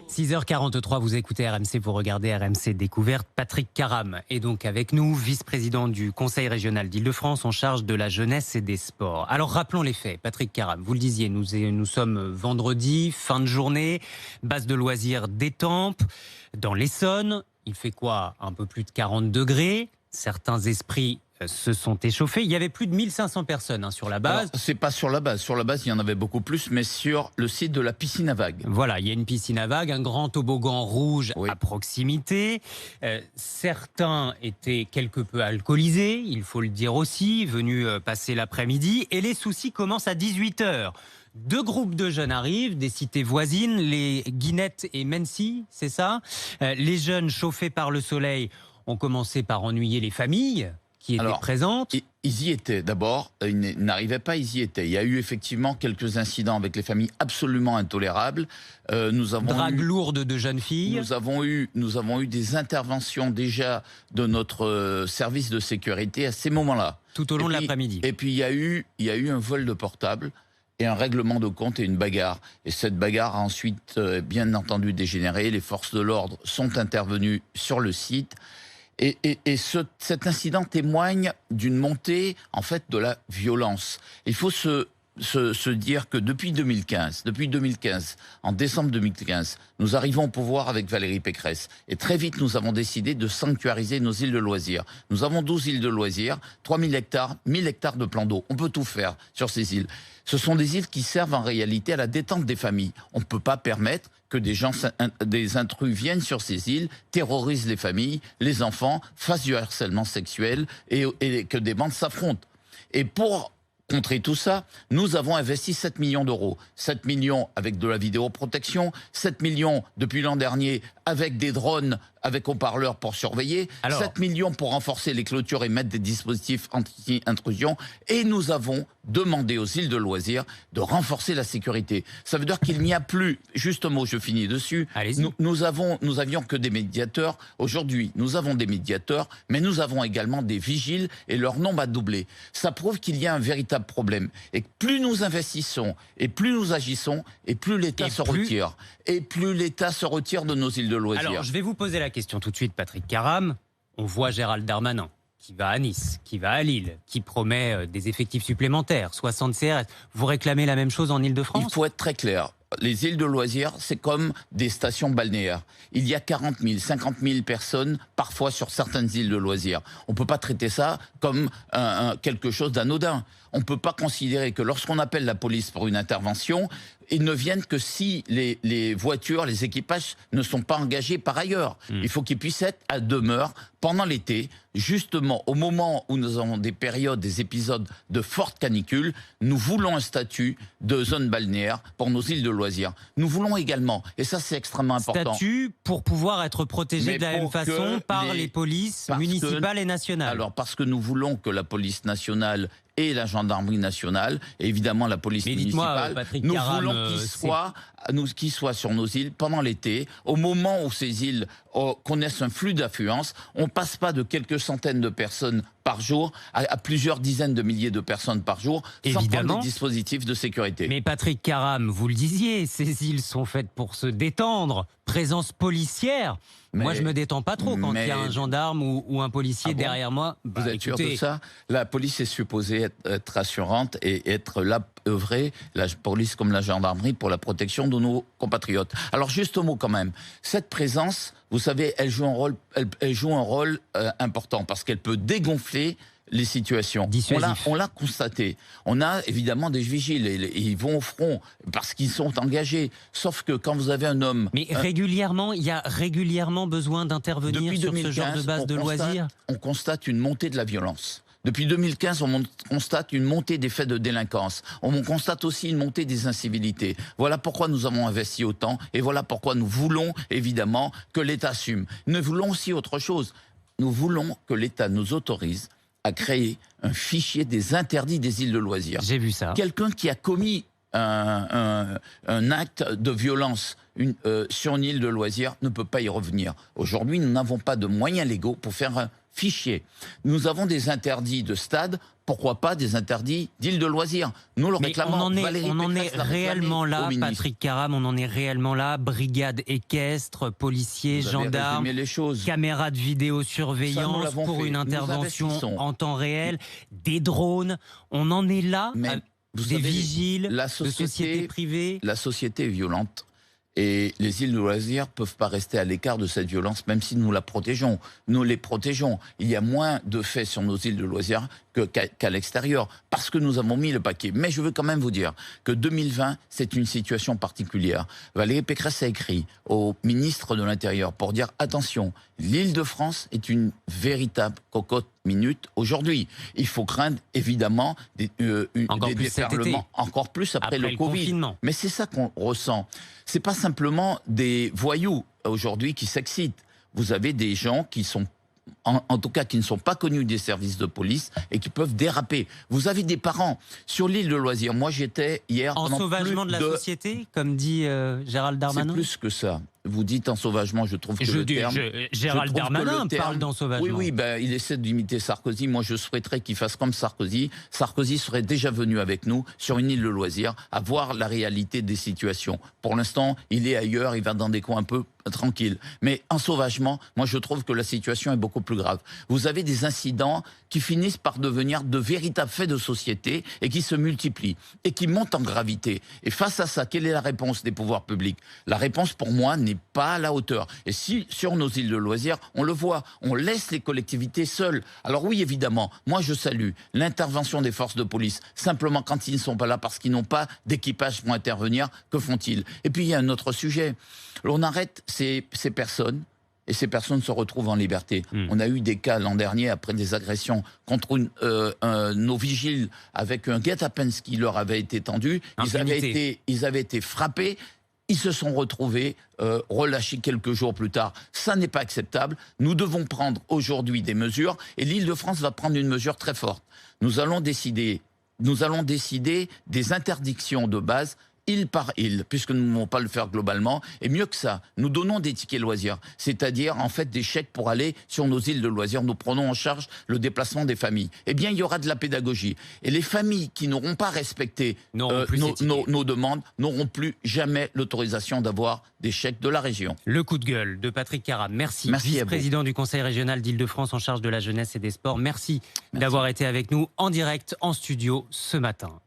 6h43, vous écoutez RMC, vous regardez RMC Découverte. Patrick Caram est donc avec nous, vice-président du Conseil régional d'Île-de-France en charge de la jeunesse et des sports. Alors rappelons les faits, Patrick Caram, vous le disiez, nous sommes vendredi, fin de journée, base de loisirs d'Étampes, dans l'Essonne. Il fait quoi? Un peu plus de 40 degrés. Certains esprits se sont échauffés. Il y avait plus de 1500 personnes sur la base. C'est pas sur la base. Sur la base, il y en avait beaucoup plus, mais sur le site de la piscine à vagues. Voilà, il y a une piscine à vagues, un grand toboggan rouge à proximité. Certains étaient quelque peu alcoolisés, il faut le dire aussi, venus passer l'après-midi. Et les soucis commencent à 18h. Deux groupes de jeunes arrivent, des cités voisines, les Guinettes et Mency, c'est ça. Les jeunes, chauffés par le soleil, ont commencé par ennuyer les familles qui étaient présentes. Ils y étaient d'abord, ils n'arrivaient pas, ils y étaient. Il y a eu effectivement quelques incidents avec les familles absolument intolérables. Drague lourde de jeunes filles. Nous avons eu des interventions déjà de notre service de sécurité à ces moments-là. Tout au long de l'après-midi. Et puis il y a eu un vol de portable et un règlement de compte et une bagarre. Et cette bagarre a ensuite bien entendu dégénéré. Les forces de l'ordre sont intervenues sur le site. Cet incident témoigne d'une montée, en fait, de la violence. Il faut se dire que depuis 2015, en décembre 2015, nous arrivons au pouvoir avec Valérie Pécresse. Et très vite, nous avons décidé de sanctuariser nos îles de loisirs. Nous avons 12 îles de loisirs, 3000 hectares, 1000 hectares de plans d'eau. On peut tout faire sur ces îles. Ce sont des îles qui servent en réalité à la détente des familles. On ne peut pas permettre que des intrus viennent sur ces îles, terrorisent les familles, les enfants, fassent du harcèlement sexuel et que des bandes s'affrontent. Et pour contrer tout ça, nous avons investi 7 millions d'euros. 7 millions avec de la vidéoprotection, 7 millions depuis l'an dernier avec des drones, avec haut-parleurs pour surveiller, 7 millions pour renforcer les clôtures et mettre des dispositifs anti-intrusion. Et nous avons demandé aux îles de loisirs de renforcer la sécurité. Ça veut dire qu'il n'y a plus, juste un mot, je finis dessus, nous avions que des médiateurs. Aujourd'hui, nous avons des médiateurs, mais nous avons également des vigiles et leur nombre a doublé. Ça prouve qu'il y a un véritable problème. Et plus nous investissons et plus nous agissons, et plus l'État se retire. Et plus l'État se retire de nos îles de loisirs. Alors, je vais vous poser la question tout de suite, Patrick Caram. On voit Gérald Darmanin qui va à Nice, qui va à Lille, qui promet des effectifs supplémentaires, 60 CRS. Vous réclamez la même chose en Île-de-France? Il faut être très clair. Les îles de loisirs, c'est comme des stations balnéaires. Il y a 40 000, 50 000 personnes, parfois sur certaines îles de loisirs. On ne peut pas traiter ça comme quelque chose d'anodin. On ne peut pas considérer que lorsqu'on appelle la police pour une intervention, ils ne viennent que si les voitures, les équipages ne sont pas engagés par ailleurs. Il faut qu'ils puissent être à demeure pendant l'été, justement au moment où nous avons des périodes, des épisodes de forte canicule. Nous voulons un statut de zone balnéaire pour nos îles de loisirs. Nous voulons également, et ça c'est extrêmement important... Statut pour pouvoir être protégé de la même façon par les polices municipales et nationales. Alors parce que nous voulons que la police nationale et la gendarmerie nationale, et évidemment la police municipale, nous voulons qu'ils soient sur nos îles pendant l'été, au moment où ces îles connaissent un flux d'affluence. On ne passe pas de quelques centaines de personnes par jour à plusieurs dizaines de milliers de personnes par jour, sans prendre des dispositifs de sécurité. Mais Patrick Caram, vous le disiez, ces îles sont faites pour se détendre, présence policière. Moi, je me détends pas trop quand il y a un gendarme ou un policier derrière moi. Vous êtes sûr de ça? La police est supposée être rassurante et être là, œuvrer, la police comme la gendarmerie, pour la protection de nos compatriotes. Alors, juste un mot quand même. Cette présence, vous savez, elle joue un rôle important parce qu'elle peut dégonfler les situations. On l'a constaté. On a évidemment des vigiles et ils vont au front parce qu'ils sont engagés. Sauf que quand vous avez un homme... Mais régulièrement, il y a régulièrement besoin d'intervenir sur ce genre de base de loisirs. On constate une montée de la violence. Depuis 2015, on constate une montée des faits de délinquance. On constate aussi une montée des incivilités. Voilà pourquoi nous avons investi autant et voilà pourquoi nous voulons évidemment que l'État assume. Nous voulons aussi autre chose. Nous voulons que l'État nous autorise à créer un fichier des interdits des îles de loisirs. J'ai vu ça. Quelqu'un qui a commis un acte de violence sur une île de loisirs ne peut pas y revenir. Aujourd'hui, nous n'avons pas de moyens légaux pour faire fichier. Nous avons des interdits de stade, pourquoi pas des interdits d'îles de loisirs? Nous le réclamons. On en est réellement là, Patrick Karam, on en est réellement là. Brigade équestre, policiers, gendarmes, caméras de vidéosurveillance pour une intervention en temps réel, des drones. On en est là, des vigiles, de sociétés privées. La société est violente. Et les îles de loisirs ne peuvent pas rester à l'écart de cette violence, même si nous la protégeons. Nous les protégeons. Il y a moins de faits sur nos îles de loisirs qu'à l'extérieur, parce que nous avons mis le paquet. Mais je veux quand même vous dire que 2020, c'est une situation particulière. Valérie Pécresse a écrit au ministre de l'Intérieur pour dire « Attention, l'Île-de-France est une véritable cocotte minute aujourd'hui. Il faut craindre évidemment des déferlements, encore plus après le Covid. Confinement. Mais c'est ça qu'on ressent. C'est pas simplement des voyous aujourd'hui qui s'excitent. Vous avez des gens qui sont en tout cas qui ne sont pas connus des services de police et qui peuvent déraper. Vous avez des parents sur l'île de loisirs. Moi, j'étais hier... Ensauvagement de la société, comme dit Gérald Darmanin. C'est plus que ça. Vous dites ensauvagement, je trouve que le terme... Gérald Darmanin parle d'ensauvagement. Oui, il essaie d'imiter Sarkozy. Moi, je souhaiterais qu'il fasse comme Sarkozy. Sarkozy serait déjà venu avec nous sur une île de loisirs à voir la réalité des situations. Pour l'instant, il est ailleurs, il va dans des coins un peu tranquilles. Mais ensauvagement, moi, je trouve que la situation est beaucoup plus grave. Vous avez des incidents qui finissent par devenir de véritables faits de société et qui se multiplient et qui montent en gravité. Et face à ça, quelle est la réponse des pouvoirs publics? La réponse, pour moi, n'est pas à la hauteur. Et si, sur nos îles de loisirs, on le voit, on laisse les collectivités seules. Alors oui, évidemment, moi je salue l'intervention des forces de police. Simplement, quand ils ne sont pas là parce qu'ils n'ont pas d'équipage pour intervenir, que font-ils? Et puis il y a un autre sujet. On arrête ces personnes, et ces personnes se retrouvent en liberté. On a eu des cas l'an dernier, après des agressions contre nos vigiles, avec un guet-apens qui leur avait été tendu. Ils avaient été frappés. Ils se sont retrouvés relâchés quelques jours plus tard. Ça n'est pas acceptable. Nous devons prendre aujourd'hui des mesures, et l'Île-de-France va prendre une mesure très forte. Nous allons décider des interdictions de base, île par île, puisque nous ne pouvons pas le faire globalement. Et mieux que ça, nous donnons des tickets loisirs, c'est-à-dire en fait des chèques pour aller sur nos îles de loisirs. Nous prenons en charge le déplacement des familles. Eh bien, il y aura de la pédagogie. Et les familles qui n'auront pas respecté nos demandes n'auront plus jamais l'autorisation d'avoir des chèques de la région. Le coup de gueule de Patrick Karam. Merci vice-président du Conseil régional d'Île-de-France en charge de la jeunesse et des sports. Merci. D'avoir été avec nous en direct, en studio ce matin.